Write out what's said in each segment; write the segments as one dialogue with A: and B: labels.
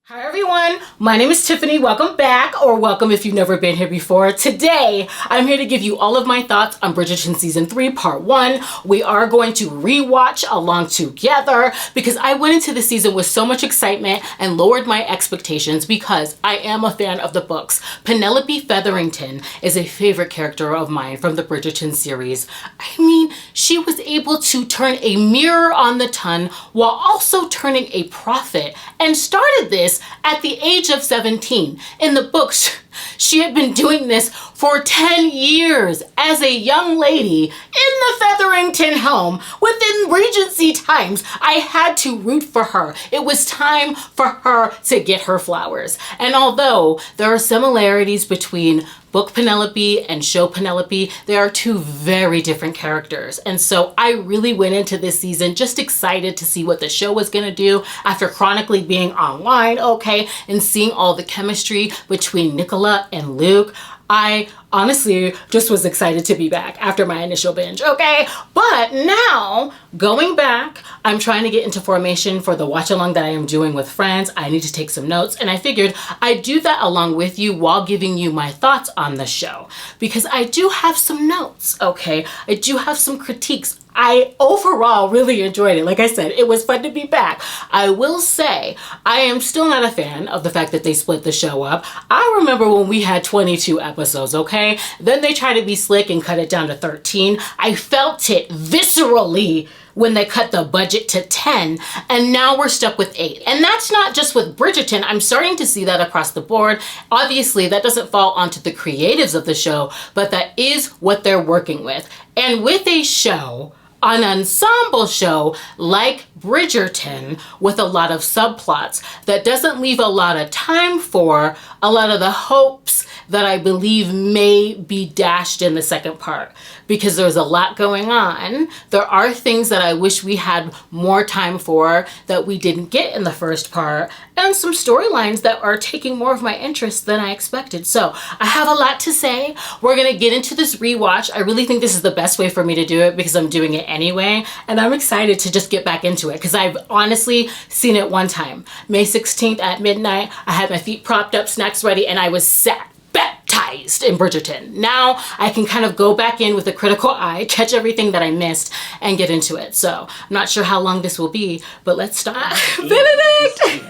A: Hi everyone, my name is Tiffany. Welcome back, or welcome if you've never been here before. Today, I'm here to give you all of my thoughts on Bridgerton Season 3, Part 1. We are going to rewatch along together because I went into the season with so much excitement and lowered my expectations because I am a fan of the books. Penelope Featherington is a favorite character of mine from the Bridgerton series. I mean, she was able to turn a mirror on the ton while also turning a profit, and started this at the age of 17. In the books, she had been doing this for 10 years as a young lady in the Featherington home within Regency times. I had to root for her. It was time for her to get her flowers. And although there are similarities between book Penelope and show Penelope, they are two very different characters. And so I really went into this season just excited to see what the show was gonna do after chronically being online, okay, and seeing all the chemistry between Nicola and Luke. I honestly just was excited to be back after my initial binge, okay? But now, going back, I'm trying to get into formation for the watch along that I am doing with friends. I need to take some notes, and I figured I'd do that along with you while giving you my thoughts on the show, because I do have some notes, okay? I do have some critiques. I overall really enjoyed it. Like I said, it was fun to be back. I will say, I am still not a fan of the fact that they split the show up. I remember when we had 22 episodes, okay? Then they tried to be slick and cut it down to 13. I felt it viscerally when they cut the budget to 10, and now we're stuck with 8. And that's not just with Bridgerton. I'm starting to see that across the board. Obviously, that doesn't fall onto the creatives of the show, but that is what they're working with. And with a show, an ensemble show like Bridgerton with a lot of subplots that doesn't leave a lot of time for a lot of the hopes that I believe may be dashed in the second part, because there's a lot going on. There are things that I wish we had more time for that we didn't get in the first part, and some storylines that are taking more of my interest than I expected. So I have a lot to say. We're gonna get into this rewatch. I really think this is the best way for me to do it because I'm doing it anyway, and I'm excited to just get back into it because I've honestly seen it one time. May 16th at midnight, I had my feet propped up, snacks ready, and I was set. Baptized in Bridgerton. Now I can kind of go back in with a critical eye, catch everything that I missed, and get into it. So I'm not sure how long this will be, but let's start. Benedict!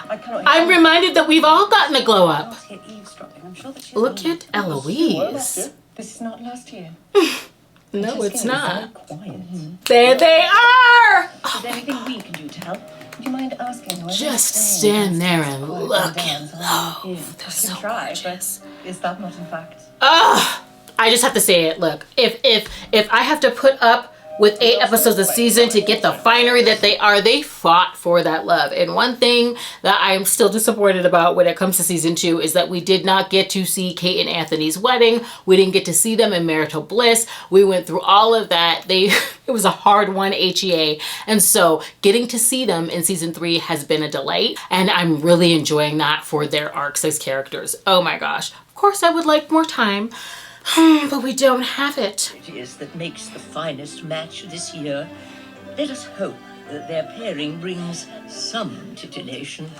A: I'm reminded that we've all gotten a glow up. Look at Eloise.
B: This is not last year.
A: No, it's not. There they are!
B: Is there anything we can do to help? Would you mind asking?
A: Just stand there and look and love. They're so gorgeous.
B: Is that not in fact?
A: Ugh! I just have to say it. Look, if I have to put up with 8 episodes a season to get the finery that they are, they fought for that love. And one thing that I'm still disappointed about when it comes to season 2 is that we did not get to see Kate and Anthony's wedding. We didn't get to see them in marital bliss. We went through all of that. It was a hard one, HEA. And so getting to see them in season 3 has been a delight. And I'm really enjoying that for their arcs as characters. Oh my gosh. Of course, I would like more time. But we don't have it.
C: It is that makes the finest match this year. Let us hope that their pairing brings some titillation.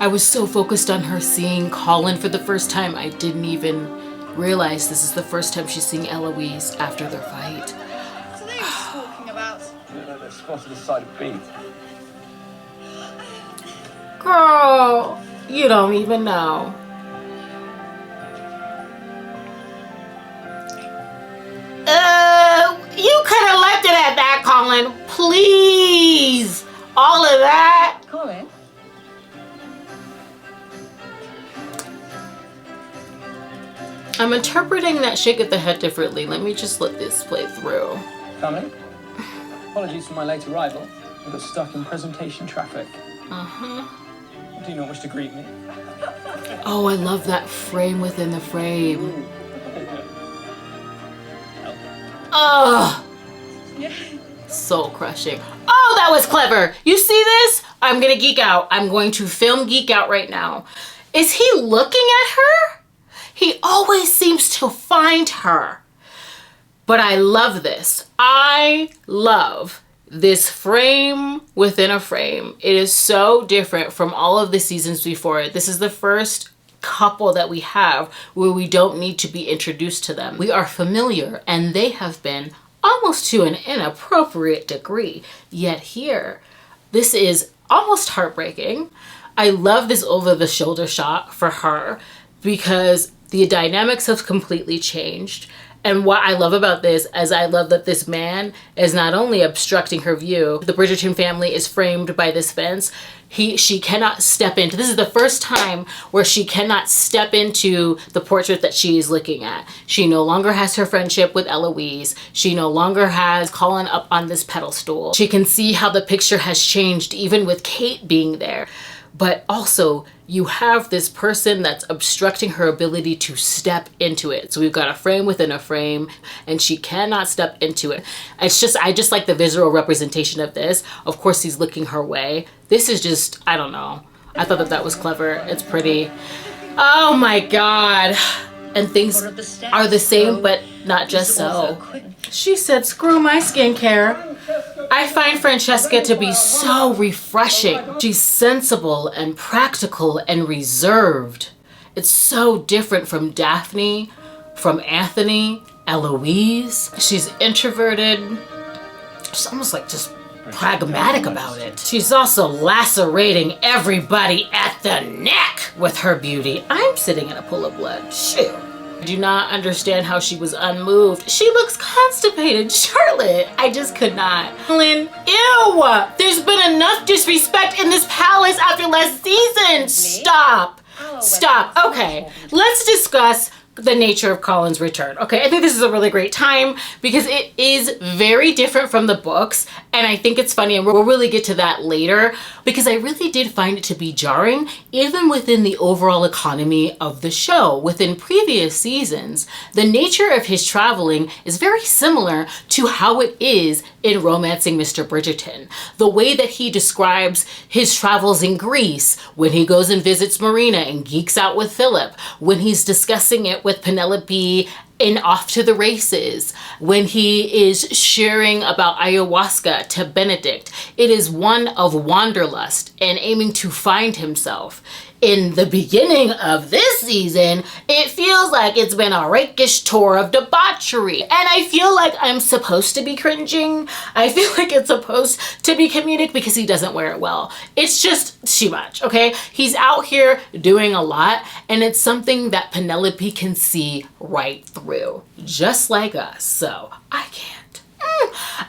A: I was so focused on her seeing Colin for the first time, I didn't even realize this is the first time she's seeing Eloise after their fight.
B: What are they talking about?
D: They spotted a side of beef.
A: Girl, you don't even know. You could have left it at that, Colin. Please. All of that.
B: Colin?
A: I'm interpreting that shake of the head differently. Let me just let this play through.
D: Family? Apologies for my late arrival. I got stuck in presentation traffic.
A: Uh-huh.
D: Do you not wish to greet me?
A: Oh, I love that frame within the frame. Ugh. Soul crushing. Oh, that was clever. You see this? I'm gonna geek out. I'm going to film geek out right now. Is he looking at her? He always seems to find her. But I love this. I love this frame within a frame. It is so different from all of the seasons before it. This is the first couple that we have where we don't need to be introduced to them. We are familiar, and they have been almost to an inappropriate degree. Yet here, this is almost heartbreaking. I love this over the shoulder shot for her because the dynamics have completely changed. And what I love about this is I love that this man is not only obstructing her view. The Bridgerton family is framed by this fence. She cannot step into, this is the first time where she cannot step into the portrait that she is looking at. She no longer has her friendship with Eloise. She no longer has Colin up on this pedestal. She can see how the picture has changed even with Kate being there. But also you have this person that's obstructing her ability to step into it. So we've got a frame within a frame and she cannot step into it. It's just, I just like the visual representation of this. Of course, he's looking her way. This is just, I don't know. I thought that that was clever. It's pretty. Oh my God. And things are the same, but not just so. She said, screw my skincare. I find Francesca to be so refreshing. She's sensible and practical and reserved. It's so different from Daphne, from Anthony, Eloise. She's introverted. She's almost like just pragmatic about it. She's also lacerating everybody at the neck with her beauty. I'm sitting in a pool of blood. Shoot. I do not understand how she was unmoved. She looks constipated. Charlotte, I just could not. Colin, ew! There's been enough disrespect in this palace after last season. Stop. Stop. Okay, let's discuss the nature of Colin's return. Okay, I think this is a really great time because it is very different from the books, and I think it's funny, and we'll really get to that later, because I really did find it to be jarring even within the overall economy of the show. Within previous seasons, the nature of his traveling is very similar to how it is in Romancing Mr. Bridgerton. The way that he describes his travels in Greece, when he goes and visits Marina and geeks out with Philip, when he's discussing it with Penelope in Off to the Races, when he is sharing about ayahuasca to Benedict. It is one of wanderlust and aiming to find himself. In the beginning of this season, it feels like it's been a rakish tour of debauchery. And I feel like I'm supposed to be cringing. I feel like it's supposed to be comedic because he doesn't wear it well. It's just too much, okay? He's out here doing a lot, and it's something that Penelope can see right through, just like us. So I can't.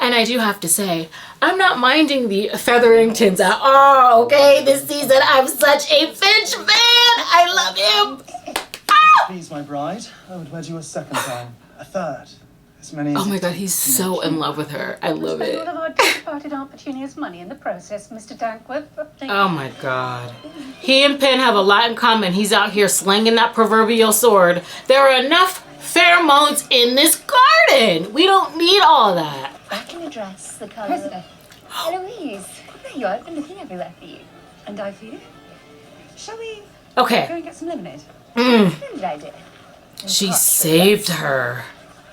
A: And I do have to say, I'm not minding the Featheringtons at all, okay? This season, I'm such a Finch fan. I love him.
E: Please, my bride, I would wed you a second time, a third, as many as...
A: Oh my God, he's so in love with her. I love it.
F: All of our departed Aunt Petunia's money in the process, Mr. Dankworth.
A: Oh my God. He and Pen have a lot in common. He's out here slinging that proverbial sword. There are enough pheromones in this garden. We don't need all that.
B: Back in a dress, the colour
F: Cressida.
B: Eloise, there you are. I've been looking everywhere for you.
F: And I for you. Shall we
A: Okay.
F: go and get some lemonade?
B: Splendid idea.
A: She saved her.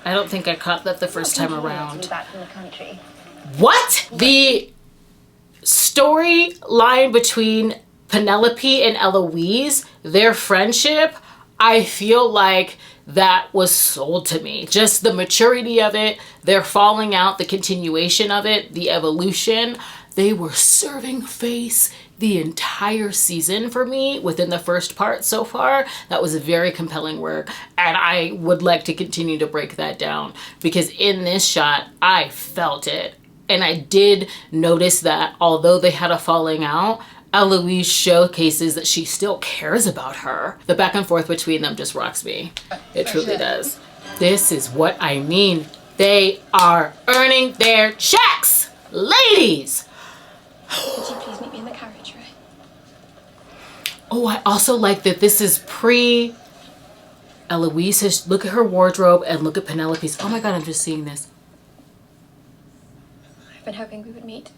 A: I don't think I caught that the first time
B: To be
A: around.
B: back from the country.
A: What? The storyline between Penelope and Eloise, their friendship, I feel like that was sold to me. Just the maturity of it, their falling out, the continuation of it, the evolution. They were serving face the entire season for me within the first part so far. That was a very compelling work, and I would like to continue to break that down because in this shot, I felt it. And I did notice that although they had a falling out, Eloise showcases that she still cares about her. The back and forth between them just rocks me. It truly does. This is what I mean. They are earning their checks, ladies.
B: Could you please meet me in the carriage, Ray?
A: Oh, I also like that this is pre Eloise. Has, look at her wardrobe and look at Penelope's. Oh my God, I'm just seeing this.
B: I've been hoping we would meet.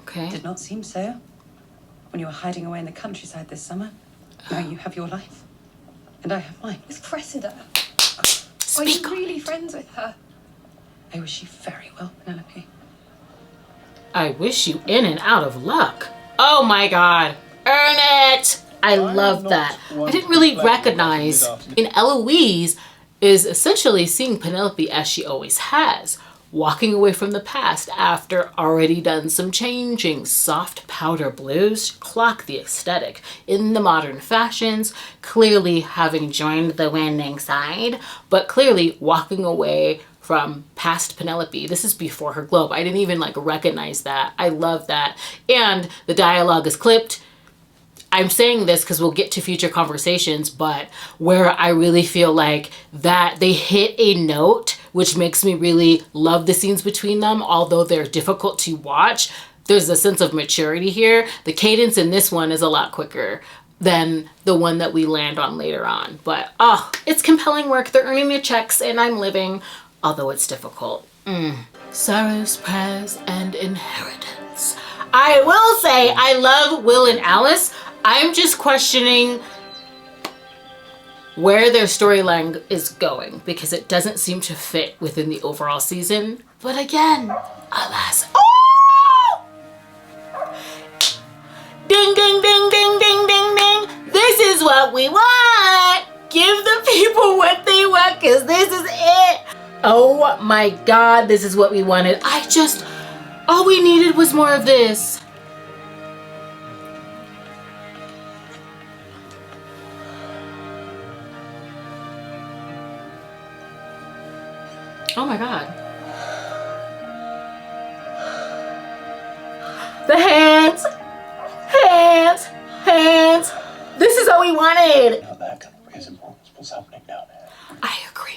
A: Okay.
G: Did not seem so. When you were hiding away in the countryside this summer, now you have your life, and I have mine.
B: It's Cressida.
A: Speak
B: Are
A: on
B: you really
A: it.
B: friends with her?
G: I wish you very well, Penelope.
A: I wish you in and out of luck. Oh my God. Earn it. I love that. I didn't really recognize in Eloise is essentially seeing Penelope as she always has, walking away from the past after already done some changing. Soft powder blues clock the aesthetic in the modern fashions, clearly having joined the winning side, but clearly walking away from past Penelope. This is before her globe. I didn't even like recognize that. I love that. And the dialogue is clipped. I'm saying this because we'll get to future conversations, but where I really feel like that they hit a note, which makes me really love the scenes between them, although they're difficult to watch. There's a sense of maturity here. The cadence in this one is a lot quicker than the one that we land on later on. But it's compelling work. They're earning their checks and I'm living, although it's difficult. Sorrows, prayers, and inheritance. I will say I love Will and Alice. I'm just questioning where their storyline is going because it doesn't seem to fit within the overall season. But again, alas. Oh! Ding, ding, ding, ding, ding, ding, ding. This is what we want. Give the people what they want because this is it. Oh my God, this is what we wanted. All we needed was more of this. Oh my God. The hands. Hands. Hands. This is what we wanted.
E: Now that can raise importance what's happening down there.
A: I agree.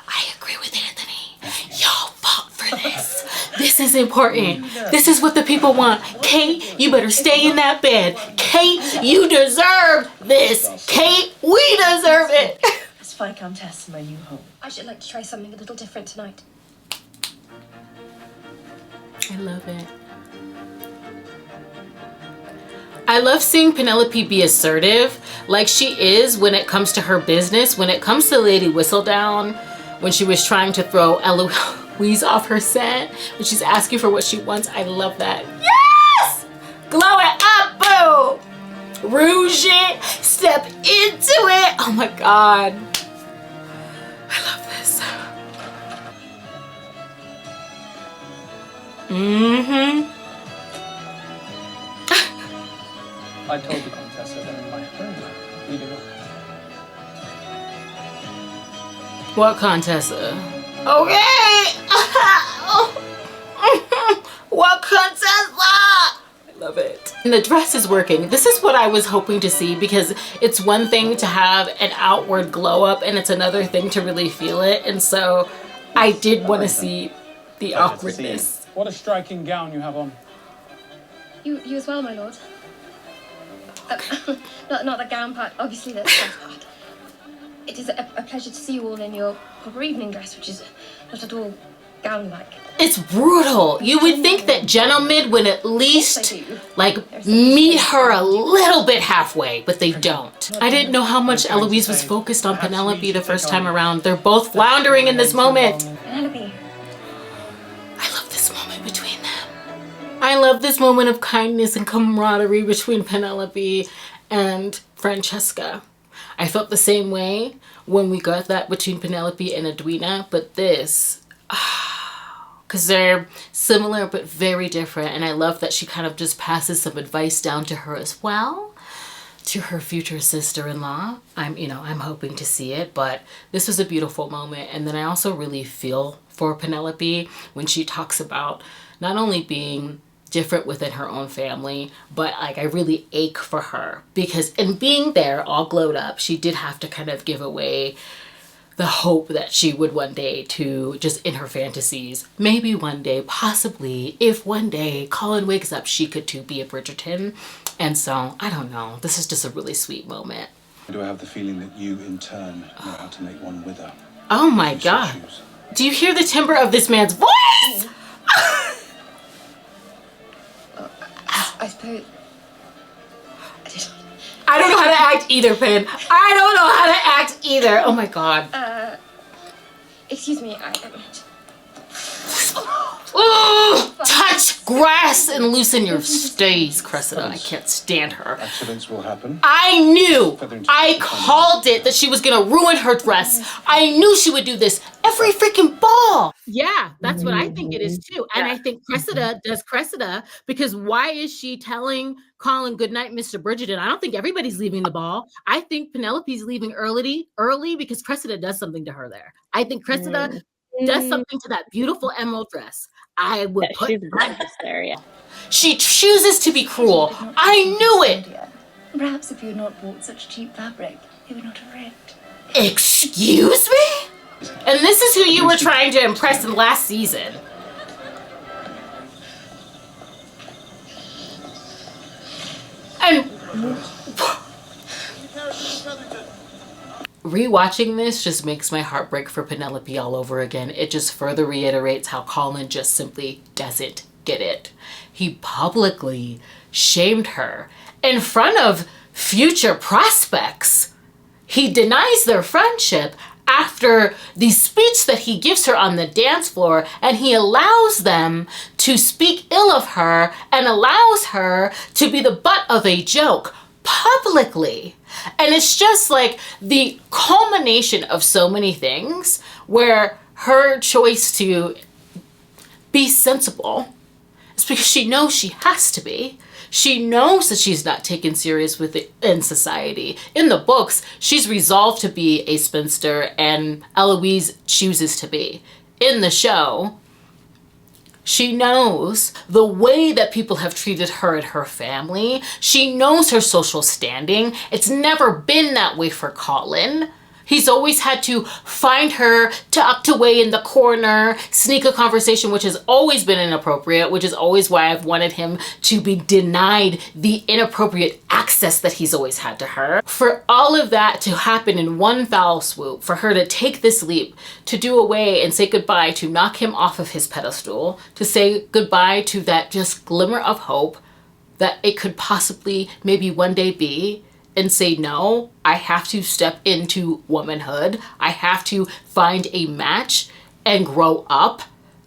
A: I agree with Anthony. Y'all fought for this. This is important. This is what the people want. Kate, you better stay in that bed. Kate, you deserve this. Kate, we deserve it.
C: As Viscountess in my new home.
B: I should like to try something a little different tonight.
A: I love it. I love seeing Penelope be assertive like she is when it comes to her business, when it comes to Lady Whistledown, when she was trying to throw Eloise off her scent, when she's asking for what she wants. I love that. Yes! Glow it up, boo! Rouge it, step into it. Oh my God. I love this.
D: I told the Contessa that in my homeland, leading up.
A: What Contessa? Okay! What Contessa? I love it. And the dress is working. This is what I was hoping to see because it's one thing to have an outward glow up and it's another thing to really feel it. And so I did want to see the awkwardness.
D: What a striking gown you have on.
B: You as well, my lord. Not the gown part, obviously that's the best part. It is a pleasure to see you all in your proper evening dress, which is not at all gown-like.
A: It's brutal. You would think that gentlemen would at least like meet her a little bit halfway, but they don't. I didn't know how much Eloise was focused on Penelope the first time around. They're both floundering in this moment.
B: Penelope.
A: I love this moment between them. I love this moment of kindness and camaraderie between Penelope and Francesca. I felt the same way when we got that between Penelope and Edwina, but this, because they're similar but very different, and I love that she kind of just passes some advice down to her as well, to her future sister-in-law. I'm hoping to see it, but this was a beautiful moment. And then I also really feel for Penelope when she talks about not only being different within her own family, but like I really ache for her because in being there all glowed up, she did have to kind of give away the hope that she would one day to just in her fantasies, maybe one day, possibly, if one day Colin wakes up, she could too be a Bridgerton. And so, I don't know, this is just a really sweet moment.
E: Do I have the feeling that you in turn know how to make one wither?
A: Oh my God. Do you hear the timbre of this man's voice?
B: I suppose...
A: I don't know how to act either, Pen. I don't know how to act either. Oh my God.
B: Excuse me,
A: Ugh, touch grass and loosen your stays, Cressida. I can't stand her.
E: Accidents will happen.
A: I knew. I called it that she was gonna ruin her dress. I knew she would do this every freaking ball. Yeah, that's what I think it is too. And I think Cressida does Cressida because why is she telling Colin goodnight, Mr. Bridgerton? I don't think everybody's leaving the ball. I think Penelope's leaving early because Cressida does something to her there. I think Cressida does something to that beautiful emerald dress. I would put
H: she's there, yeah.
A: She chooses to be cruel. I knew it.
B: Perhaps if you had not bought such cheap fabric, it would not have ripped.
A: Excuse me? And this is who you were trying to impress in last season. And rewatching this just makes my heart break for Penelope all over again. It just further reiterates how Colin just simply doesn't get it. He publicly shamed her in front of future prospects. He denies their friendship after the speech that he gives her on the dance floor, and he allows them to speak ill of her and allows her to be the butt of a joke publicly. And it's just like the culmination of so many things where her choice to be sensible is because she knows she has to be. She knows that she's not taken serious in society. In the books, she's resolved to be a spinster, and Eloise chooses to be. In the show, she knows the way that people have treated her and her family. She knows her social standing. It's never been that way for Colin. He's always had to find her tucked away in the corner, sneak a conversation, which has always been inappropriate, which is always why I've wanted him to be denied the inappropriate access that he's always had to her. For all of that to happen in one foul swoop, for her to take this leap, to do away and say goodbye, to knock him off of his pedestal, to say goodbye to that just glimmer of hope that it could possibly maybe one day be, and say, no, I have to step into womanhood. I have to find a match and grow up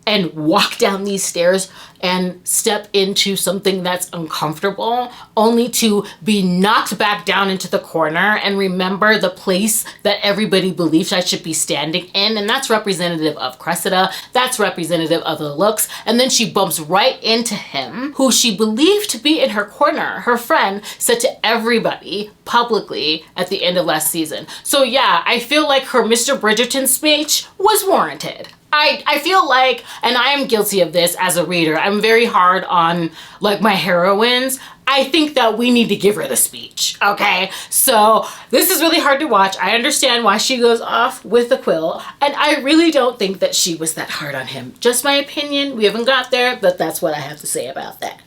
A: and walk down these stairs and step into something that's uncomfortable, only to be knocked back down into the corner and remember the place that everybody believes I should be standing in. And that's representative of Cressida. That's representative of the looks. And then she bumps right into him, who she believed to be in her corner. Her friend said to everybody publicly at the end of last season. So yeah, I feel like her Mr. Bridgerton speech was warranted. I feel like, and I am guilty of this as a reader, I'm very hard on like my heroines. I think that we need to give her the speech, okay? So this is really hard to watch. I understand why she goes off with the quill, and I really don't think that she was that hard on him. Just my opinion. We haven't got there, but that's what I have to say about that.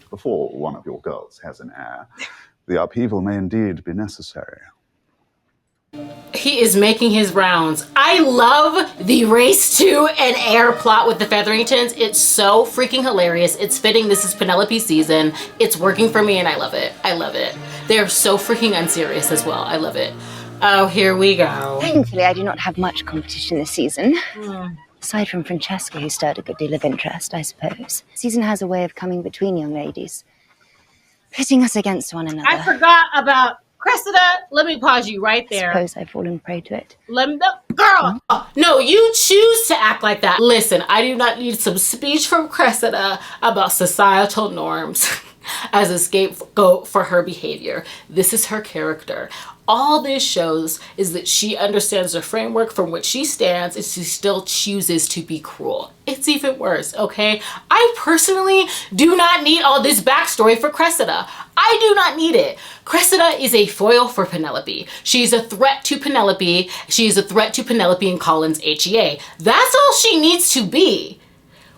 I: Before one of your girls has an heir, the upheaval may indeed be necessary.
A: He is making his rounds. I love the race to an heir plot with the Featheringtons. It's so freaking hilarious. It's fitting. This is Penelope's season. It's working for me and I love it. I love it. They're so freaking unserious as well. I love it. Oh, here we go.
J: Thankfully, I do not have much competition this season. Aside from Francesca, who stirred a good deal of interest, I suppose. Season has a way of coming between young ladies, pitting us against one another.
A: I forgot about Cressida. Let me pause you right there.
J: I suppose I've fallen prey to it.
A: Girl, no, you choose to act like that. Listen, I do not need some speech from Cressida about societal norms as a scapegoat for her behavior. This is her character. All this shows is that she understands the framework from which she stands and she still chooses to be cruel. It's even worse, okay? I personally do not need all this backstory for Cressida. I do not need it. Cressida is a foil for Penelope. She's a threat to Penelope. She's a threat to Penelope and Colin's HEA. That's all she needs to be.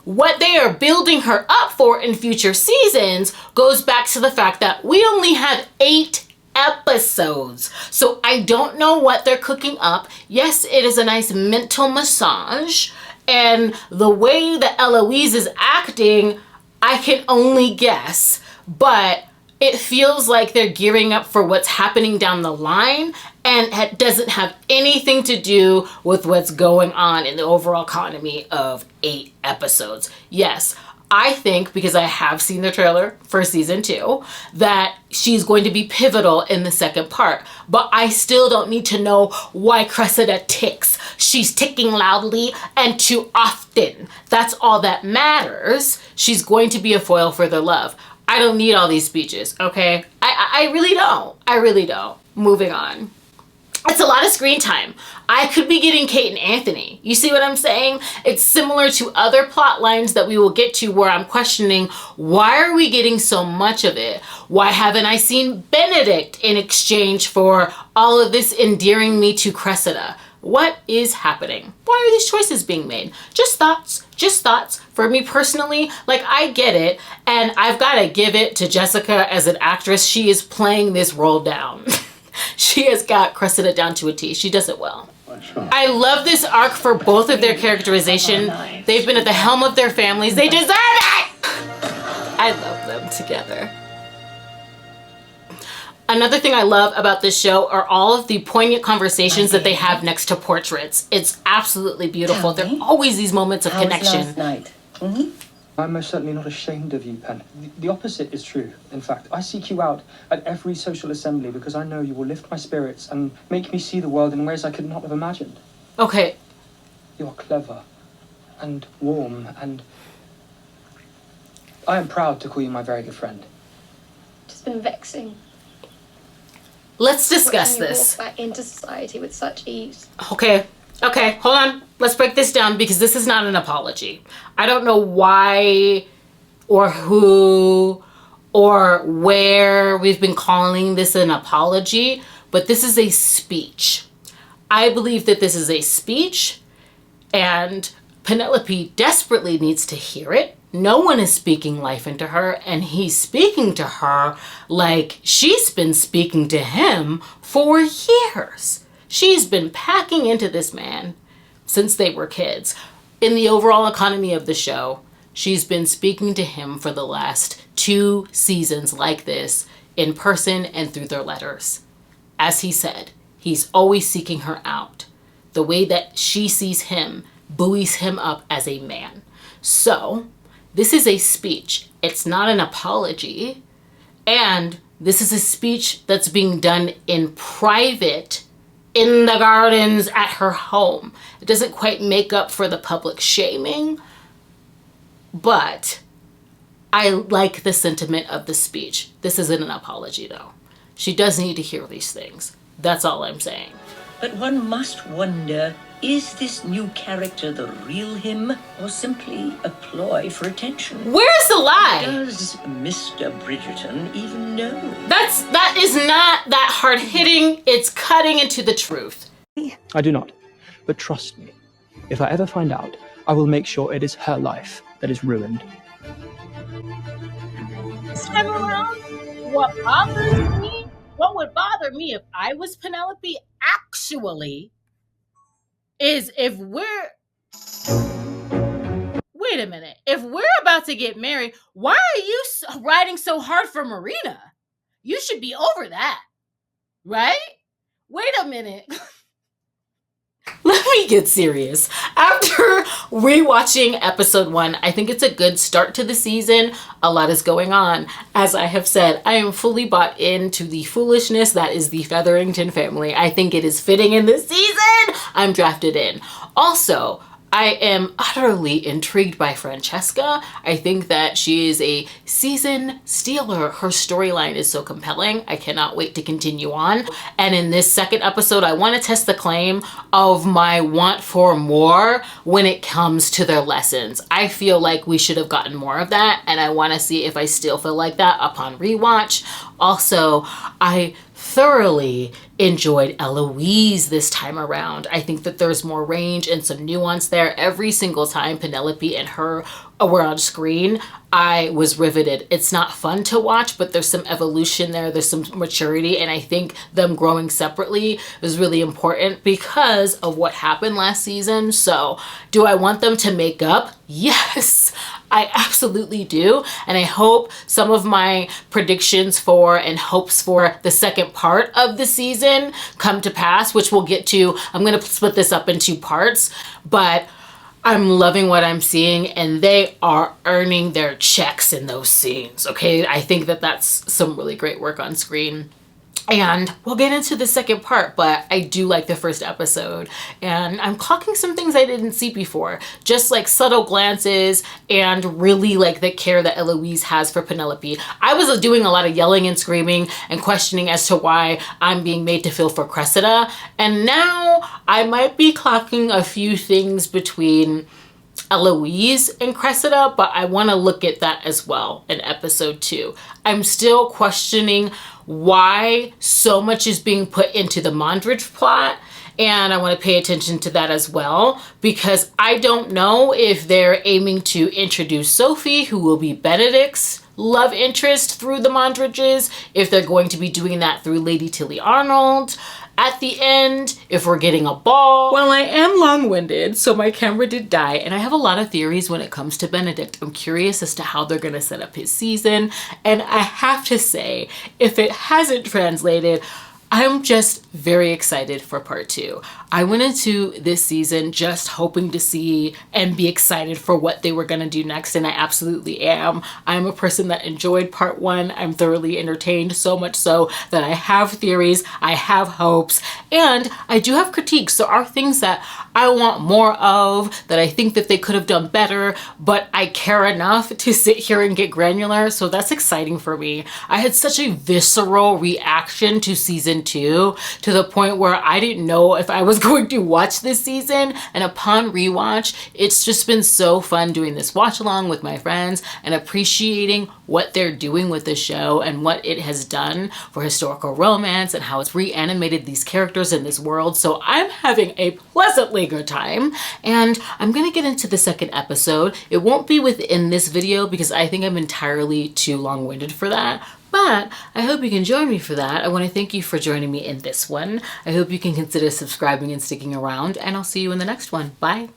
A: What they are building her up for in future seasons goes back to the fact that we only have 8 episodes. So I don't know what they're cooking up. Yes, it is a nice mental massage. And the way that Eloise is acting, I can only guess. But it feels like they're gearing up for what's happening down the line. and doesn't have anything to do with what's going on in the overall economy of 8 episodes. Yes, I think, because I have seen the trailer for season 2, that she's going to be pivotal in the second part. But I still don't need to know why Cressida ticks. She's ticking loudly and too often. That's all that matters. She's going to be a foil for their love. I don't need all these speeches, okay? I really don't. I really don't. Moving on. It's a lot of screen time. I could be getting Kate and Anthony. You see what I'm saying? It's similar to other plot lines that we will get to where I'm questioning, why are we getting so much of it? Why haven't I seen Benedict in exchange for all of this endearing me to Cressida? What is happening? Why are these choices being made? Just thoughts. For me personally, like, I get it, and I've got to give it to Jessica as an actress. She is playing this role down. She has got Cressida down to a T. She does it well. I love this arc for both of their characterization. They've been at the helm of their families. They deserve it! I love them together. Another thing I love about this show are all of the poignant conversations that they have next to portraits. It's absolutely beautiful. There are always these moments of connection.
C: Last night?
D: I'm most certainly not ashamed of you, Pen. The opposite is true. In fact, I seek you out at every social assembly because I know you will lift my spirits and make me see the world in ways I could not have imagined.
A: Okay.
D: You are clever and warm, and I am proud to call you my very good friend.
B: It's been vexing.
A: Let's discuss
B: watching you
A: this.
B: walk back into society with such ease.
A: Okay, hold on. Let's break this down because this is not an apology. I don't know why or who or where we've been calling this an apology, but this is a speech. I believe that this is a speech, and Penelope desperately needs to hear it. No one is speaking life into her, and he's speaking to her like she's been speaking to him for years. She's been packing into this man since they were kids. In the overall economy of the show, she's been speaking to him for the last 2 seasons like this, in person and through their letters. As he said, he's always seeking her out. The way that she sees him buoys him up as a man. So, this is a speech. It's not an apology. And this is a speech that's being done in private in the gardens at her home. It doesn't quite make up for the public shaming, but I like the sentiment of the speech. This isn't an apology, though. She does need to hear these things. That's all I'm saying.
C: But one must wonder, is this new character the real him or simply a ploy for attention?
A: Where's the lie?
C: Does Mr. Bridgerton even know?
A: That is not that hard hitting. It's cutting into the truth.
D: I do not. But trust me, if I ever find out, I will make sure it is her life that is ruined.
A: This time around, what bothers me, what would bother me if I was Penelope actually, is if we're... Wait a minute. If we're about to get married, why are you riding so hard for Marina? You should be over that, right? Wait a minute. Let me get serious. After rewatching episode 1, I think it's a good start to the season. A lot is going on. As I have said, I am fully bought into the foolishness that is the Featherington family. I think it is fitting in this season. I'm drafted in. Also, I am utterly intrigued by Francesca. I think that she is a season stealer. Her storyline is so compelling. I cannot wait to continue on. And in this second episode, I want to test the claim of my want for more when it comes to their lessons. I feel like we should have gotten more of that, and I want to see if I still feel like that upon rewatch. Also, I thoroughly enjoyed Eloise this time around. I think that there's more range and some nuance there. Every single time Penelope and her were on screen, I was riveted. It's not fun to watch, but there's some evolution there. There's some maturity. And I think them growing separately is really important because of what happened last season. So do I want them to make up? Yes, I absolutely do. And I hope some of my predictions for and hopes for the second part of the season come to pass, which we'll get to. I'm going to split this up in 2 parts, but I'm loving what I'm seeing, and they are earning their checks in those scenes, okay? I think that that's some really great work on screen. And we'll get into the second part, but I do like the first episode. And I'm clocking some things I didn't see before. Just like subtle glances and really like the care that Eloise has for Penelope. I was doing a lot of yelling and screaming and questioning as to why I'm being made to feel for Cressida. And now I might be clocking a few things between Eloise and Cressida, but I want to look at that as well in episode 2. I'm still questioning why so much is being put into the Mondridge plot, and I want to pay attention to that as well, because I don't know if they're aiming to introduce Sophie, who will be Benedict's love interest through the Mondridges, if they're going to be doing that through Lady Tilly Arnold at the end, if we're getting a ball. Well, I am long-winded, so my camera did die, and I have a lot of theories when it comes to Benedict. I'm curious as to how they're gonna set up his season, and I have to say, if it hasn't translated, I'm just very excited for part 2. I went into this season just hoping to see and be excited for what they were going to do next, and I absolutely am. I'm a person that enjoyed part 1. I'm thoroughly entertained, so much so that I have theories, I have hopes, and I do have critiques. There are things that I want more of, that I think that they could have done better, but I care enough to sit here and get granular, so that's exciting for me. I had such a visceral reaction to season 2 to the point where I didn't know if I was going to watch this season, and upon rewatch, it's just been so fun doing this watch along with my friends and appreciating what they're doing with the show and what it has done for historical romance and how it's reanimated these characters in this world. So I'm having a pleasantly good time, and I'm gonna get into the second episode. It won't be within this video because I think I'm entirely too long-winded for that. But I hope you can join me for that. I want to thank you for joining me in this one. I hope you can consider subscribing and sticking around, and I'll see you in the next one. Bye.